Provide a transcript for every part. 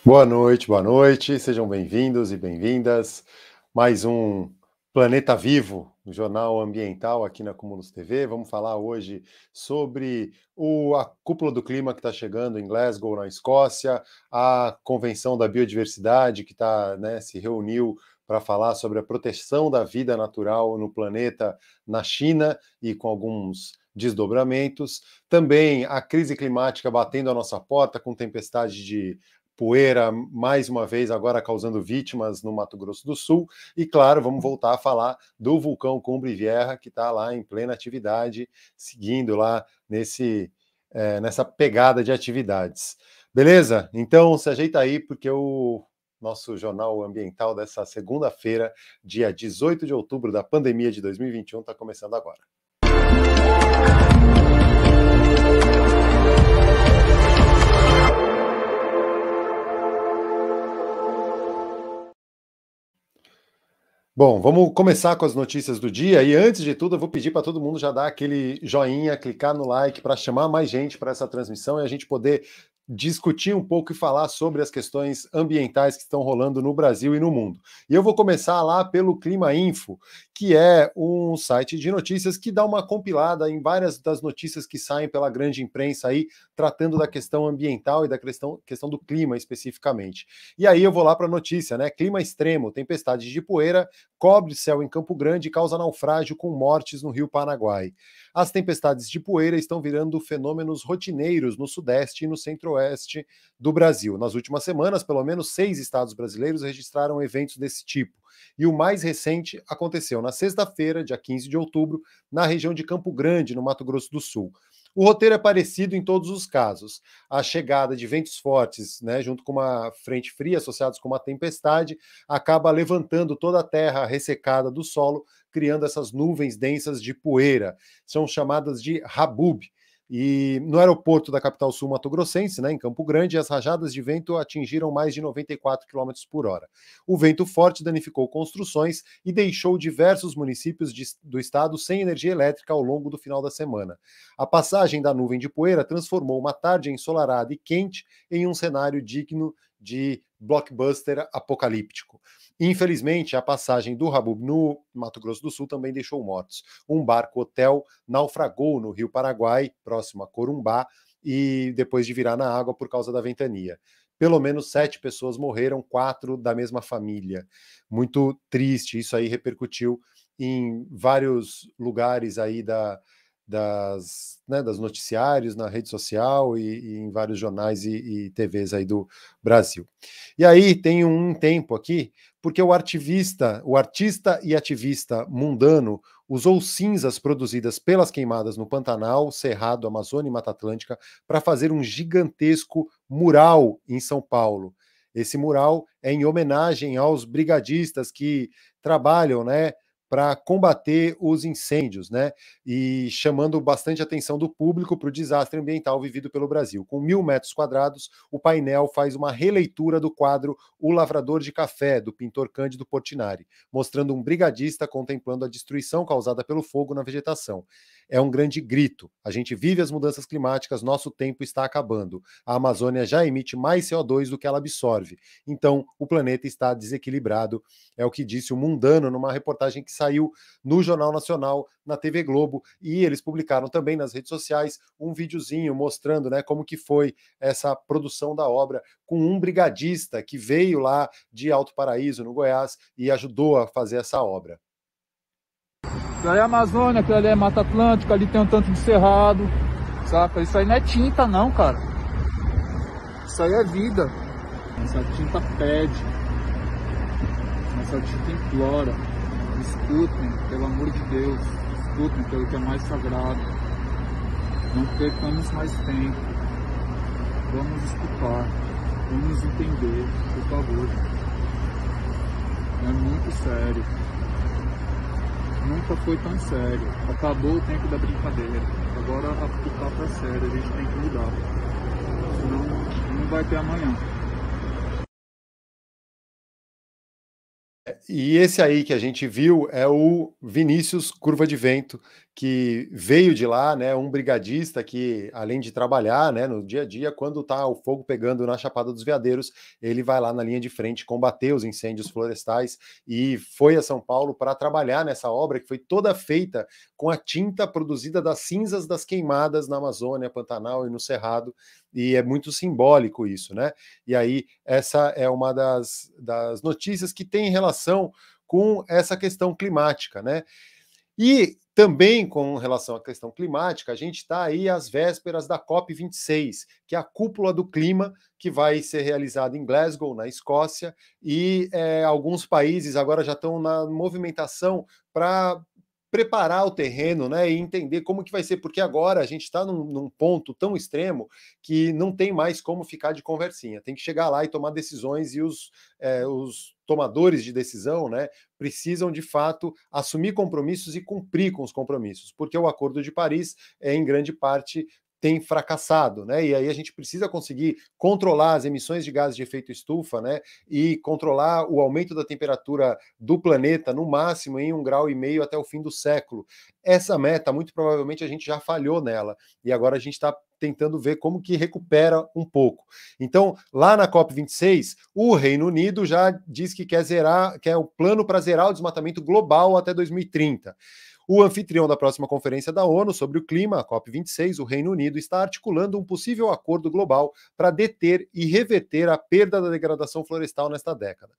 boa noite, sejam bem-vindos e bem-vindas. Mais um Planeta Vivo, um jornal ambiental aqui na Cumulus TV. Vamos falar hoje sobre a Cúpula do Clima que está chegando em Glasgow, na Escócia, a Convenção da Biodiversidade que se reuniu para falar sobre a proteção da vida natural no planeta na China e com alguns desdobramentos. Também a crise climática batendo a nossa porta com tempestade de poeira, mais uma vez, agora causando vítimas no Mato Grosso do Sul. E, claro, vamos voltar a falar do vulcão Cumbre Vieja, que está lá em plena atividade, seguindo lá nessa pegada de atividades. Beleza? Então, se ajeita aí, porque o nosso jornal ambiental dessa segunda-feira, dia 18 de outubro da pandemia de 2021, está começando agora. Bom, vamos começar com as notícias do dia e antes de tudo eu vou pedir para todo mundo já dar aquele joinha, clicar no like para chamar mais gente para essa transmissão e a gente poder discutir um pouco e falar sobre as questões ambientais que estão rolando no Brasil e no mundo. E eu vou começar lá pelo Clima Info, que é um site de notícias que dá uma compilada em várias das notícias que saem pela grande imprensa aí, tratando da questão ambiental e da questão do clima especificamente. E aí eu vou lá para a notícia, né? Clima extremo, tempestade de poeira, cobre céu em Campo Grande e causa naufrágio com mortes no Rio Paraguai. As tempestades de poeira estão virando fenômenos rotineiros no Sudeste e no Centro-Oeste do Brasil. Nas últimas semanas, pelo menos 6 estados brasileiros registraram eventos desse tipo. E o mais recente aconteceu na sexta-feira, dia 15 de outubro, na região de Campo Grande, no Mato Grosso do Sul. O roteiro é parecido em todos os casos. A chegada de ventos fortes, junto com uma frente fria associados com uma tempestade, acaba levantando toda a terra ressecada do solo, criando essas nuvens densas de poeira. São chamadas de Habub. E no aeroporto da capital sul mato-grossense, em Campo Grande, as rajadas de vento atingiram mais de 94 km por hora. O vento forte danificou construções e deixou diversos municípios do estado sem energia elétrica ao longo do final da semana. A passagem da nuvem de poeira transformou uma tarde ensolarada e quente em um cenário digno de blockbuster apocalíptico. Infelizmente, a passagem do Habub no Mato Grosso do Sul também deixou mortos. Um barco-hotel naufragou no Rio Paraguai, próximo a Corumbá, e depois de virar na água por causa da ventania. Pelo menos 7 pessoas morreram, 4 da mesma família. Muito triste, isso aí repercutiu em vários lugares aí das noticiários, na rede social e em vários jornais e TVs aí do Brasil. E aí tem um tempo aqui, porque o artista e ativista mundano usou cinzas produzidas pelas queimadas no Pantanal, Cerrado, Amazônia e Mata Atlântica para fazer um gigantesco mural em São Paulo. Esse mural é em homenagem aos brigadistas que trabalham, para combater os incêndios, e chamando bastante atenção do público para o desastre ambiental vivido pelo Brasil. Com 1.000 metros quadrados, o painel faz uma releitura do quadro O Lavrador de Café, do pintor Cândido Portinari, mostrando um brigadista contemplando a destruição causada pelo fogo na vegetação. É um grande grito. A gente vive as mudanças climáticas, nosso tempo está acabando. A Amazônia já emite mais CO2 do que ela absorve. Então, o planeta está desequilibrado. É o que disse o Mundano numa reportagem que saiu no Jornal Nacional, na TV Globo, e eles publicaram também nas redes sociais um videozinho mostrando, como que foi essa produção da obra, com um brigadista que veio lá de Alto Paraíso, no Goiás, e ajudou a fazer essa obra. Aquilo ali é Amazônia, aquilo ali é Mata Atlântica, ali tem um tanto de cerrado, saca? Isso aí não é tinta não, cara. Isso aí é vida. Essa tinta pede. Essa tinta implora. Escutem, pelo amor de Deus. Escutem pelo que é mais sagrado. Não percamos mais tempo. Vamos escutar. Vamos entender, por favor. É muito sério. Nunca foi tão sério. Acabou o tempo da brincadeira. Agora o papo é sério, a gente tem que mudar. Senão não vai ter amanhã. E esse aí que a gente viu é o Vinícius Curva de Vento, que veio de lá, né, um brigadista que, além de trabalhar, né, no dia a dia, quando está o fogo pegando na Chapada dos Veadeiros, ele vai lá na linha de frente combater os incêndios florestais e foi a São Paulo para trabalhar nessa obra que foi toda feita com a tinta produzida das cinzas das queimadas na Amazônia, Pantanal e no Cerrado, e é muito simbólico isso, né? E aí, essa é uma das notícias que tem relação com essa questão climática, né? E também com relação à questão climática, a gente está aí às vésperas da COP26, que é a cúpula do clima, que vai ser realizada em Glasgow, na Escócia, e alguns países agora já estão na movimentação para preparar o terreno, né, e entender como que vai ser, porque agora a gente está num ponto tão extremo que não tem mais como ficar de conversinha, tem que chegar lá e tomar decisões, e os tomadores de decisão, né, precisam de fato assumir compromissos e cumprir com os compromissos, porque o Acordo de Paris em grande parte tem fracassado, né? E aí a gente precisa conseguir controlar as emissões de gases de efeito estufa, né? E controlar o aumento da temperatura do planeta no máximo em 1,5 graus até o fim do século. Essa meta, muito provavelmente, a gente já falhou nela, e agora a gente está tentando ver como que recupera um pouco. Então, lá na COP26, o Reino Unido já diz que quer zerar, quer o plano para zerar o desmatamento global até 2030. O anfitrião da próxima conferência da ONU sobre o clima, a COP26, o Reino Unido, está articulando um possível acordo global para deter e reverter a perda da degradação florestal nesta década.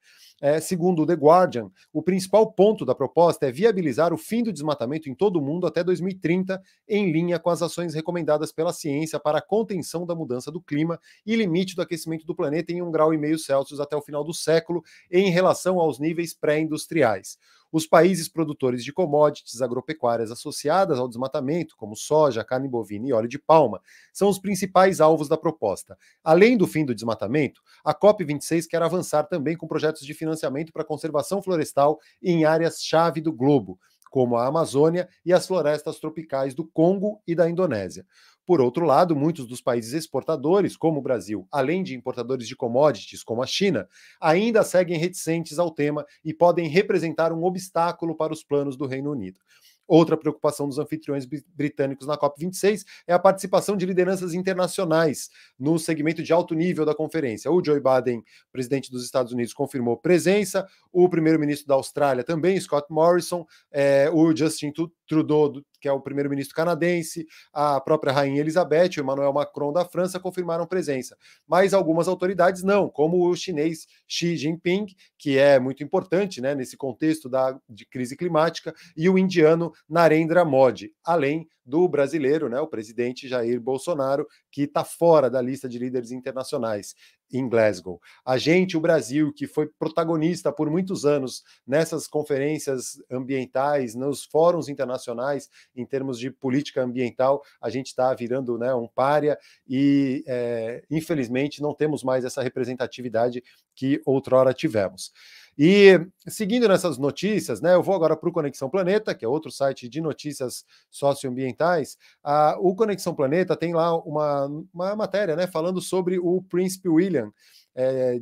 Segundo o The Guardian, o principal ponto da proposta é viabilizar o fim do desmatamento em todo o mundo até 2030, em linha com as ações recomendadas pela ciência para a contenção da mudança do clima e limite do aquecimento do planeta em 1,5 graus até o final do século, em relação aos níveis pré-industriais. Os países produtores de commodities agropecuárias associadas ao desmatamento, como soja, carne bovina e óleo de palma, são os principais alvos da proposta. Além do fim do desmatamento, a COP26 quer avançar também com projetos de financiamento para a conservação florestal em áreas-chave do globo, como a Amazônia e as florestas tropicais do Congo e da Indonésia. Por outro lado, muitos dos países exportadores, como o Brasil, além de importadores de commodities, como a China, ainda seguem reticentes ao tema e podem representar um obstáculo para os planos do Reino Unido. Outra preocupação dos anfitriões britânicos na COP26 é a participação de lideranças internacionais no segmento de alto nível da conferência. O Joe Biden, presidente dos Estados Unidos, confirmou presença, o primeiro-ministro da Austrália também, Scott Morrison, o Justin Trudeau, que é o primeiro-ministro canadense, a própria Rainha Elizabeth, o Emmanuel Macron da França confirmaram presença. Mas algumas autoridades não, como o chinês Xi Jinping, que é muito importante, né, nesse contexto de crise climática, e o indiano Narendra Modi, além do brasileiro, né, o presidente Jair Bolsonaro, que está fora da lista de líderes internacionais em Glasgow. A gente, o Brasil, que foi protagonista por muitos anos nessas conferências ambientais, nos fóruns internacionais, em termos de política ambiental, a gente está virando, né, um pária e, infelizmente, não temos mais essa representatividade que outrora tivemos. E seguindo nessas notícias, né, eu vou agora para o Conexão Planeta, que é outro site de notícias socioambientais. O Conexão Planeta tem lá uma matéria, né, falando sobre o Príncipe William,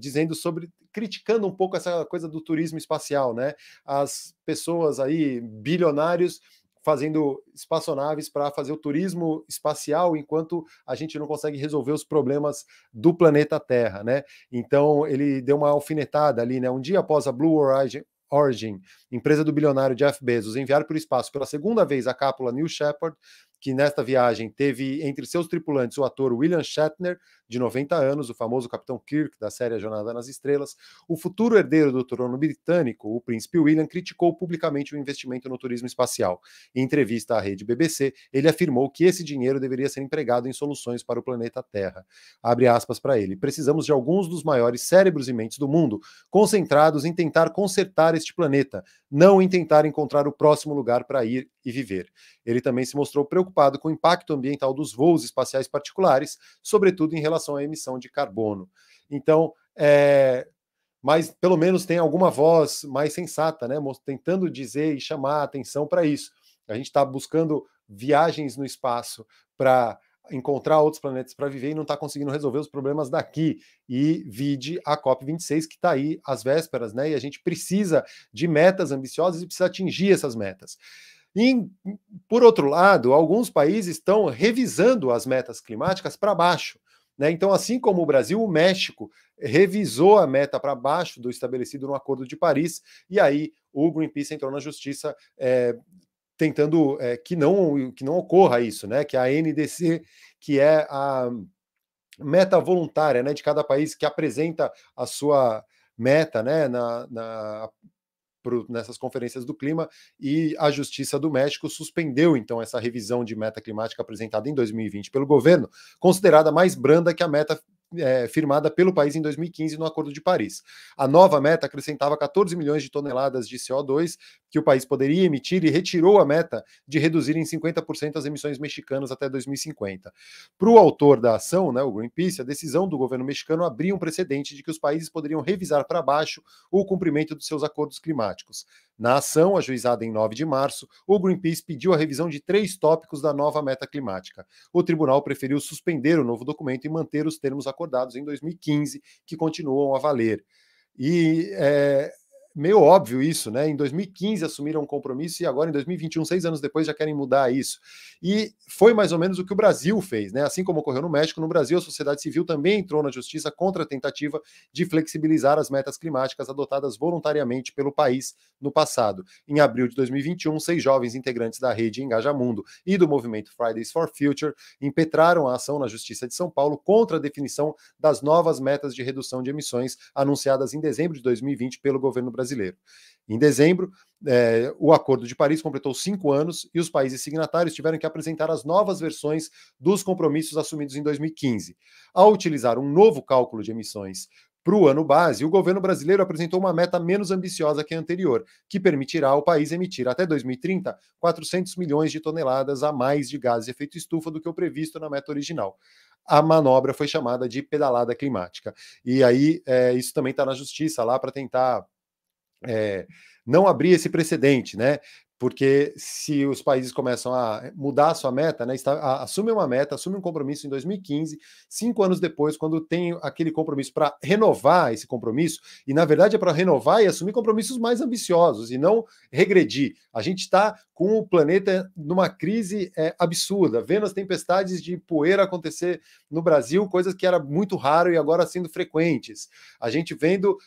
dizendo sobre, criticando um pouco essa coisa do turismo espacial, né? As pessoas aí, bilionários, fazendo espaçonaves para fazer o turismo espacial enquanto a gente não consegue resolver os problemas do planeta Terra, né? Então ele deu uma alfinetada ali, né? Um dia após a Blue Origin, empresa do bilionário Jeff Bezos, enviar para o espaço pela segunda vez a cápsula New Shepard, que nesta viagem teve entre seus tripulantes o ator William Shatner, de 90 anos, o famoso Capitão Kirk da série A Jornada nas Estrelas. O futuro herdeiro do trono britânico, o príncipe William, criticou publicamente o investimento no turismo espacial. Em entrevista à rede BBC, ele afirmou que esse dinheiro deveria ser empregado em soluções para o planeta Terra. Abre aspas para ele: precisamos de alguns dos maiores cérebros e mentes do mundo concentrados em tentar consertar este planeta, não em tentar encontrar o próximo lugar para ir e viver. Ele também se mostrou preocupado com o impacto ambiental dos voos espaciais particulares, sobretudo em relação à emissão de carbono. Então, mas pelo menos tem alguma voz mais sensata, né, tentando dizer e chamar a atenção para isso. A gente está buscando viagens no espaço para encontrar outros planetas para viver e não está conseguindo resolver os problemas daqui. E vide a COP26, que está aí às vésperas, né? E a gente precisa de metas ambiciosas e precisa atingir essas metas. E, por outro lado, alguns países estão revisando as metas climáticas para baixo, né? Então, assim como o Brasil, o México revisou a meta para baixo do estabelecido no Acordo de Paris, e aí o Greenpeace entrou na justiça tentando que não ocorra isso, né? Que a NDC, que é a meta voluntária, né, de cada país que apresenta a sua meta, né, nessas conferências do clima, e a Justiça do México suspendeu, então, essa revisão de meta climática apresentada em 2020 pelo governo, considerada mais branda que a meta firmada pelo país em 2015 no Acordo de Paris. A nova meta acrescentava 14 milhões de toneladas de CO2 que o país poderia emitir e retirou a meta de reduzir em 50% as emissões mexicanas até 2050. Para o autor da ação, né, o Greenpeace, a decisão do governo mexicano abria um precedente de que os países poderiam revisar para baixo o cumprimento dos seus acordos climáticos. Na ação, ajuizada em 9 de março, o Greenpeace pediu a revisão de 3 tópicos da nova meta climática. O tribunal preferiu suspender o novo documento e manter os termos acordados em 2015, que continuam a valer. E meio óbvio isso, né? Em 2015 assumiram um compromisso e agora em 2021, 6 anos depois, já querem mudar isso. E foi mais ou menos o que o Brasil fez, né? Assim como ocorreu no México, no Brasil a sociedade civil também entrou na justiça contra a tentativa de flexibilizar as metas climáticas adotadas voluntariamente pelo país no passado. Em abril de 2021, 6 jovens integrantes da rede Engaja Mundo e do movimento Fridays for Future impetraram a ação na Justiça de São Paulo contra a definição das novas metas de redução de emissões anunciadas em dezembro de 2020 pelo governo brasileiro. Em dezembro, o Acordo de Paris completou 5 anos e os países signatários tiveram que apresentar as novas versões dos compromissos assumidos em 2015. Ao utilizar um novo cálculo de emissões para o ano base, o governo brasileiro apresentou uma meta menos ambiciosa que a anterior, que permitirá ao país emitir até 2030 400 milhões de toneladas a mais de gases de efeito estufa do que o previsto na meta original. A manobra foi chamada de pedalada climática. E aí, isso também está na justiça lá para tentar não abrir esse precedente, né? Porque se os países começam a mudar a sua meta, né, assume uma meta, assume um compromisso em 2015, 5 anos depois, quando tem aquele compromisso para renovar esse compromisso, e na verdade é para renovar e assumir compromissos mais ambiciosos e não regredir. A gente está com o planeta numa crise absurda, vendo as tempestades de poeira acontecer no Brasil, coisas que era muito raro e agora sendo frequentes. A gente vendo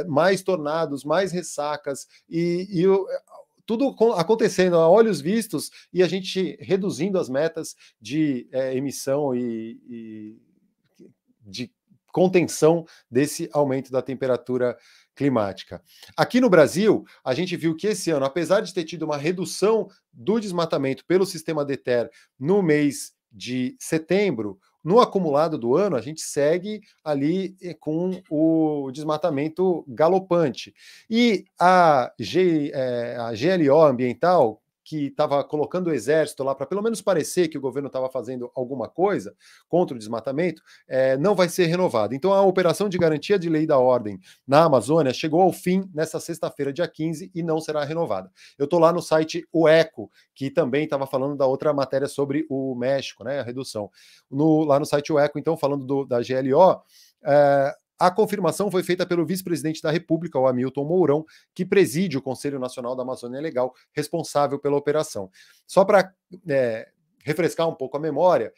mais tornados, mais ressacas e tudo acontecendo a olhos vistos e a gente reduzindo as metas de emissão e de contenção desse aumento da temperatura climática. Aqui no Brasil, a gente viu que esse ano, apesar de ter tido uma redução do desmatamento pelo sistema DETER no mês de setembro, no acumulado do ano, a gente segue ali com o desmatamento galopante. E a GLO ambiental, que estava colocando o exército lá para pelo menos parecer que o governo estava fazendo alguma coisa contra o desmatamento, não vai ser renovada. Então a operação de garantia de lei da ordem na Amazônia chegou ao fim nessa sexta-feira, dia 15, e não será renovada. Eu estou lá no site O Eco, que também estava falando da outra matéria sobre o México, né, a redução. Lá no site O Eco, então, falando da GLO, a confirmação foi feita pelo vice-presidente da República, o Hamilton Mourão, que preside o Conselho Nacional da Amazônia Legal, responsável pela operação. Só para refrescar um pouco a memória,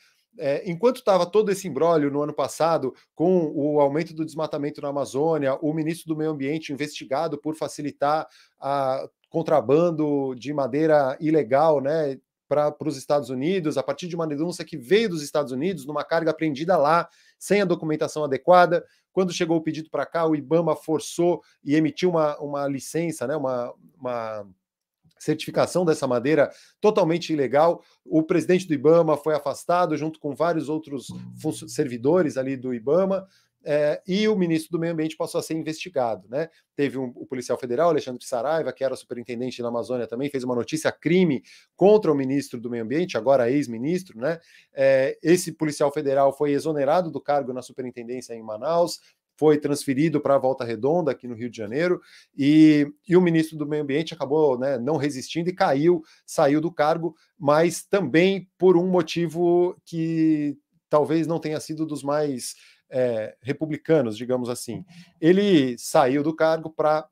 enquanto estava todo esse imbróglio no ano passado, com o aumento do desmatamento na Amazônia, o ministro do Meio Ambiente investigado por facilitar contrabando de madeira ilegal, né, para os Estados Unidos, a partir de uma denúncia que veio dos Estados Unidos, numa carga apreendida lá, sem a documentação adequada. Quando chegou o pedido para cá, o IBAMA forçou e emitiu uma licença, né, uma certificação dessa madeira totalmente ilegal. O presidente do IBAMA foi afastado, junto com vários outros servidores ali do IBAMA, e o ministro do Meio Ambiente passou a ser investigado, né? Teve o policial federal, Alexandre Saraiva, que era superintendente na Amazônia também, fez uma notícia crime contra o ministro do Meio Ambiente, agora ex-ministro, né? Esse policial federal foi exonerado do cargo na superintendência em Manaus, foi transferido para a Volta Redonda, aqui no Rio de Janeiro, e o ministro do Meio Ambiente acabou, né, não resistindo e saiu do cargo, mas também por um motivo que talvez não tenha sido dos mais republicanos, digamos assim. Ele saiu do cargo para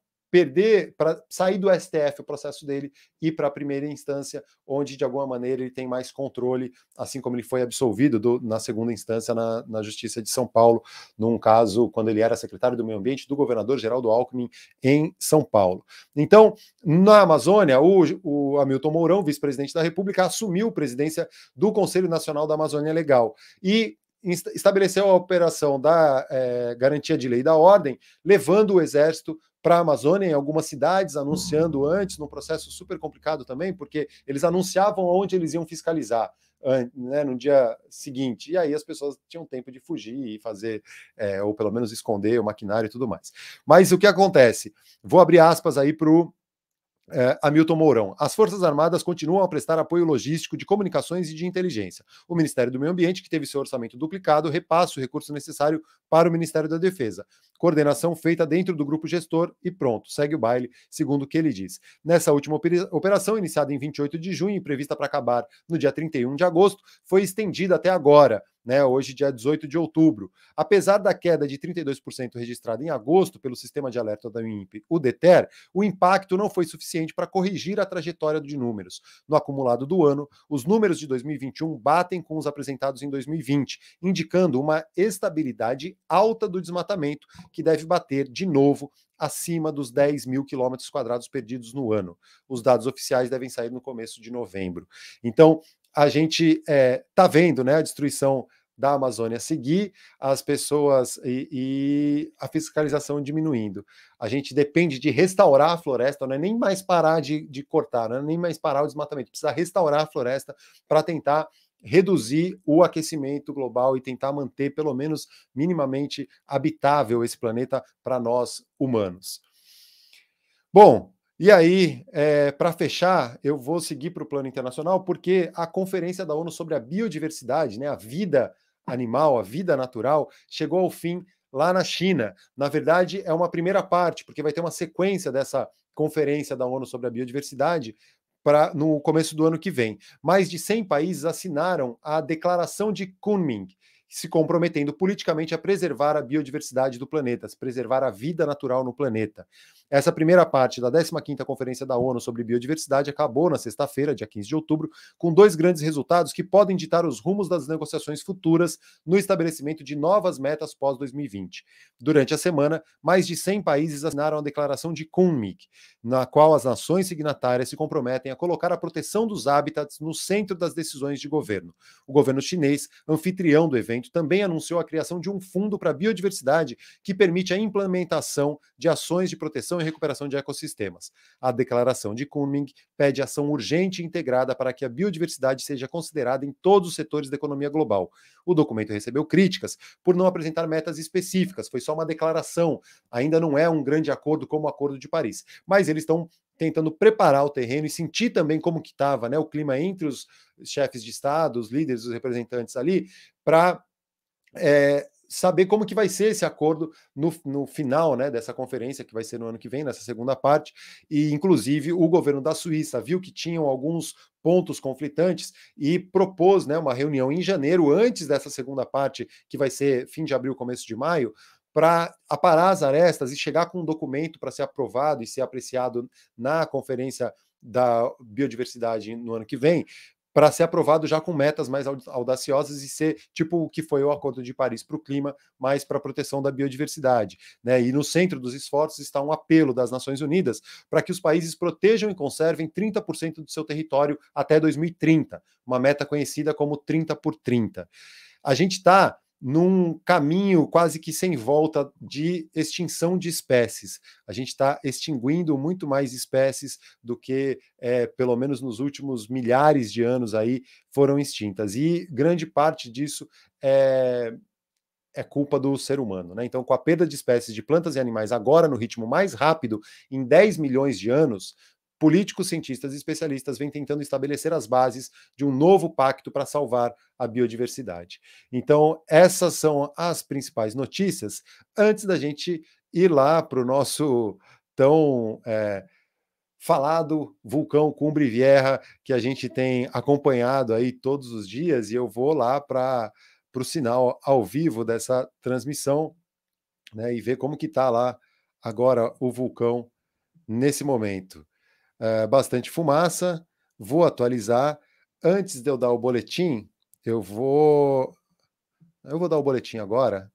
sair do STF o processo dele e para a primeira instância, onde de alguma maneira ele tem mais controle, assim como ele foi absolvido na segunda instância na Justiça de São Paulo, num caso quando ele era secretário do Meio Ambiente do governador Geraldo Alckmin em São Paulo. Então, na Amazônia, o Hamilton Mourão, vice-presidente da República, assumiu a presidência do Conselho Nacional da Amazônia Legal e estabeleceu a operação da garantia de lei e da ordem, levando o Exército para a Amazônia, em algumas cidades, anunciando antes, num processo super complicado também, porque eles anunciavam onde eles iam fiscalizar, né, no dia seguinte, e aí as pessoas tinham tempo de fugir e fazer, ou pelo menos esconder o maquinário e tudo mais. Mas o que acontece? Vou abrir aspas aí para o Hamilton Mourão. As Forças Armadas continuam a prestar apoio logístico de comunicações e de inteligência. O Ministério do Meio Ambiente, que teve seu orçamento duplicado, repassa o recurso necessário para o Ministério da Defesa. Coordenação feita dentro do grupo gestor e pronto, segue o baile, segundo o que ele diz. Nessa última operação, iniciada em 28 de junho e prevista para acabar no dia 31 de agosto, foi estendida até agora, né, hoje, dia 18 de outubro. Apesar da queda de 32% registrada em agosto pelo sistema de alerta da INPE, o DETER, o impacto não foi suficiente para corrigir a trajetória de números. No acumulado do ano, os números de 2021 batem com os apresentados em 2020, indicando uma estabilidade alta do desmatamento, que deve bater de novo acima dos 10 mil quilômetros quadrados perdidos no ano. Os dados oficiais devem sair no começo de novembro. Então, a gente está vendo, né, a destruição da Amazônia seguir, as pessoas e a fiscalização diminuindo. A gente depende de restaurar a floresta, não é nem mais parar de cortar, não é nem mais parar o desmatamento, precisa restaurar a floresta para tentar reduzir o aquecimento global e tentar manter, pelo menos minimamente, habitável esse planeta para nós humanos. Bom, e aí, para fechar, eu vou seguir para o plano internacional, porque a Conferência da ONU sobre a Biodiversidade, né, a vida animal, a vida natural, chegou ao fim lá na China. Na verdade, é uma primeira parte, porque vai ter uma sequência dessa Conferência da ONU sobre a Biodiversidade no começo do ano que vem. Mais de 100 países assinaram a Declaração de Kunming, se comprometendo politicamente a preservar a biodiversidade do planeta, a preservar a vida natural no planeta. Essa primeira parte da 15ª Conferência da ONU sobre Biodiversidade acabou na sexta-feira, dia 15 de outubro, com dois grandes resultados que podem ditar os rumos das negociações futuras no estabelecimento de novas metas pós-2020. Durante a semana, mais de 100 países assinaram a Declaração de Kunming, na qual as nações signatárias se comprometem a colocar a proteção dos hábitats no centro das decisões de governo. O governo chinês, anfitrião do evento, também anunciou a criação de um fundo para a biodiversidade que permite a implementação de ações de proteção e recuperação de ecossistemas. A declaração de Kunming pede ação urgente e integrada para que a biodiversidade seja considerada em todos os setores da economia global. O documento recebeu críticas por não apresentar metas específicas, foi só uma declaração, ainda não é um grande acordo como o Acordo de Paris, mas eles estão tentando preparar o terreno e sentir também como que estava, né, o clima entre os chefes de Estado, os líderes, os representantes ali, para saber como que vai ser esse acordo no final, né, dessa conferência, que vai ser no ano que vem, nessa segunda parte, e inclusive o governo da Suíça viu que tinham alguns pontos conflitantes e propôs, né, uma reunião em janeiro, antes dessa segunda parte, que vai ser fim de abril, começo de maio, para aparar as arestas e chegar com um documento para ser aprovado e ser apreciado na Conferência da Biodiversidade no ano que vem, para ser aprovado já com metas mais audaciosas e ser tipo o que foi o Acordo de Paris para o clima, mais para a proteção da biodiversidade, né? E no centro dos esforços está um apelo das Nações Unidas para que os países protejam e conservem 30% do seu território até 2030, uma meta conhecida como 30 por 30. A gente está num caminho quase que sem volta de extinção de espécies. A gente está extinguindo muito mais espécies do que, pelo menos nos últimos milhares de anos aí, foram extintas. E grande parte disso é culpa do ser humano, né? Então, com a perda de espécies de plantas e animais agora no ritmo mais rápido, em 10 milhões de anos, políticos, cientistas e especialistas vêm tentando estabelecer as bases de um novo pacto para salvar a biodiversidade. Então, essas são as principais notícias. Antes da gente ir lá para o nosso tão falado vulcão Cumbre Vieja, que a gente tem acompanhado aí todos os dias, e eu vou lá para o sinal ao vivo dessa transmissão, né, e ver como que está lá agora o vulcão nesse momento. Bastante fumaça, vou atualizar. Antes de eu dar o boletim, eu vou dar o boletim agora.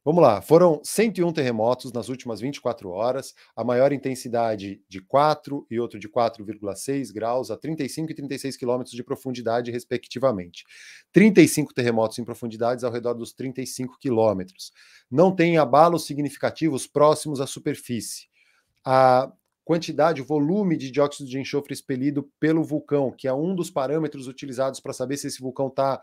Vamos lá, foram 101 terremotos nas últimas 24 horas, a maior intensidade de 4 e outro de 4,6 graus a 35 e 36 quilômetros de profundidade, respectivamente. 35 terremotos em profundidades ao redor dos 35 quilômetros. Não tem abalos significativos próximos à superfície. A quantidade, o volume de dióxido de enxofre expelido pelo vulcão, que é um dos parâmetros utilizados para saber se esse vulcão está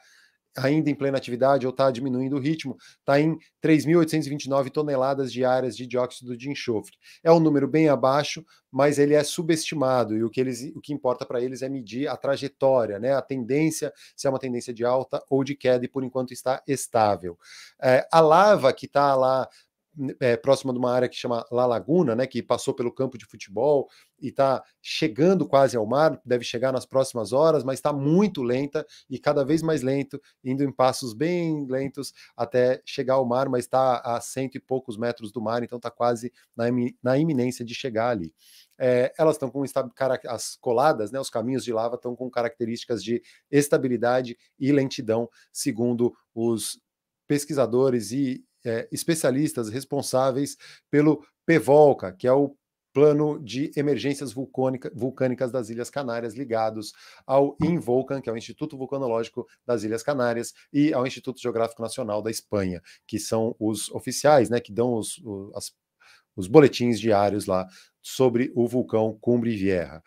ainda em plena atividade ou está diminuindo o ritmo, está em 3.829 toneladas diárias de dióxido de enxofre. É um número bem abaixo, mas ele é subestimado, e o que importa para eles é medir a trajetória, né, a tendência, se é uma tendência de alta ou de queda, e por enquanto está estável. A lava que está lá próxima de uma área que chama La Laguna, né, que passou pelo campo de futebol e está chegando quase ao mar, deve chegar nas próximas horas, mas está muito lenta e cada vez mais lento, indo em passos bem lentos até chegar ao mar, mas está a 100 e poucos metros do mar, então está quase na iminência de chegar ali. Elas estão com as coladas, né, os caminhos de lava estão com características de estabilidade e lentidão, segundo os pesquisadores e especialistas responsáveis pelo PEVOLCA, que é o Plano de Emergências Vulcânicas das Ilhas Canárias, ligados ao INVOLCAN, que é o Instituto Vulcanológico das Ilhas Canárias, e ao Instituto Geográfico Nacional da Espanha, que são os oficiais, né, que dão os boletins diários lá sobre o vulcão Cumbre Vieja.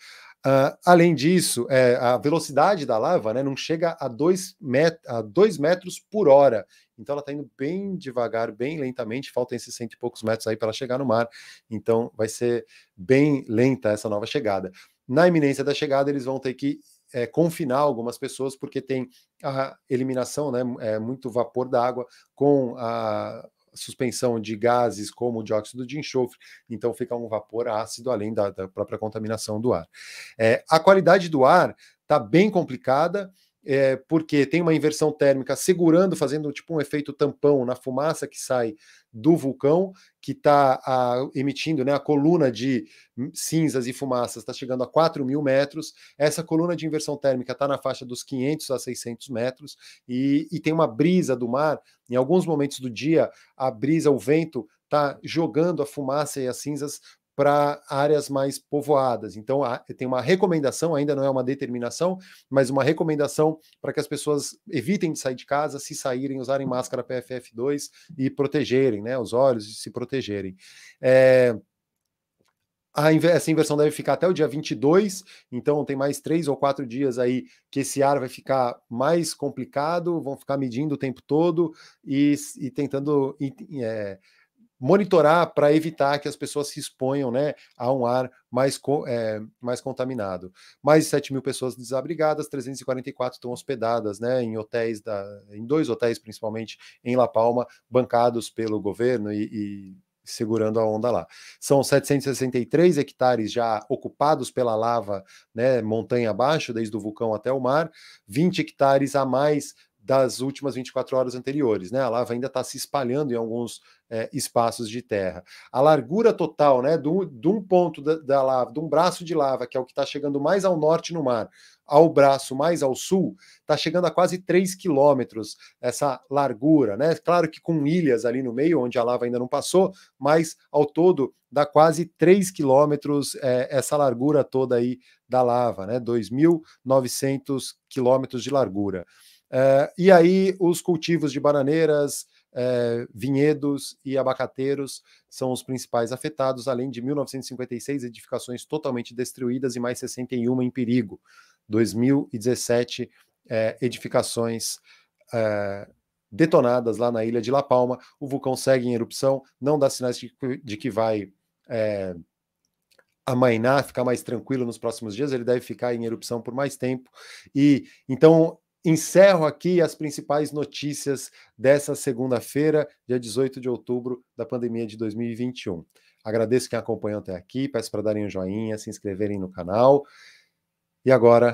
Além disso, a velocidade da lava, né, não chega a 2 metros por hora. Então ela está indo bem devagar, bem lentamente, faltam esses 100 e poucos metros aí para ela chegar no mar, então vai ser bem lenta essa nova chegada. Na iminência da chegada, eles vão ter que confinar algumas pessoas, porque tem a eliminação, né, muito vapor d'água com a suspensão de gases como o dióxido de enxofre, então fica um vapor ácido, além da própria contaminação do ar. A qualidade do ar está bem complicada, porque tem uma inversão térmica segurando, fazendo tipo um efeito tampão na fumaça que sai do vulcão, que está emitindo, né, a coluna de cinzas e fumaças está chegando a 4.000 metros, essa coluna de inversão térmica está na faixa dos 500 a 600 metros, e tem uma brisa do mar, em alguns momentos do dia, a brisa, o vento, está jogando a fumaça e as cinzas para áreas mais povoadas. Então, tem uma recomendação, ainda não é uma determinação, mas uma recomendação para que as pessoas evitem de sair de casa, se saírem, usarem máscara PFF2 e protegerem, né, os olhos, e se protegerem. Essa inversão deve ficar até o dia 22, então tem mais 3 ou 4 dias aí que esse ar vai ficar mais complicado, vão ficar medindo o tempo todo e tentando monitorar para evitar que as pessoas se exponham, né, a um ar mais contaminado. Mais de 7.000 pessoas desabrigadas, 344 estão hospedadas, né, em hotéis, em 2 hotéis principalmente em La Palma, bancados pelo governo e segurando a onda lá. São 763 hectares já ocupados pela lava, né, montanha abaixo, desde o vulcão até o mar, 20 hectares a mais das últimas 24 horas anteriores, né? A lava ainda está se espalhando em alguns espaços de terra. A largura total, né, de um ponto da lava, de um braço de lava, que é o que está chegando mais ao norte no mar, ao braço mais ao sul, está chegando a quase 3 quilômetros essa largura, né? Claro que com ilhas ali no meio, onde a lava ainda não passou, mas ao todo dá quase 3 quilômetros essa largura toda aí da lava, né? 2.900 quilômetros de largura. E aí os cultivos de bananeiras, vinhedos e abacateiros são os principais afetados, além de 1.956 edificações totalmente destruídas e mais 61 em perigo. 2017 edificações detonadas lá na ilha de La Palma. O vulcão segue em erupção, não dá sinais de que vai amainar, ficar mais tranquilo nos próximos dias, ele deve ficar em erupção por mais tempo. E então encerro aqui as principais notícias dessa segunda-feira, dia 18 de outubro da pandemia de 2021. Agradeço quem acompanhou até aqui, peço para darem um joinha, se inscreverem no canal. E agora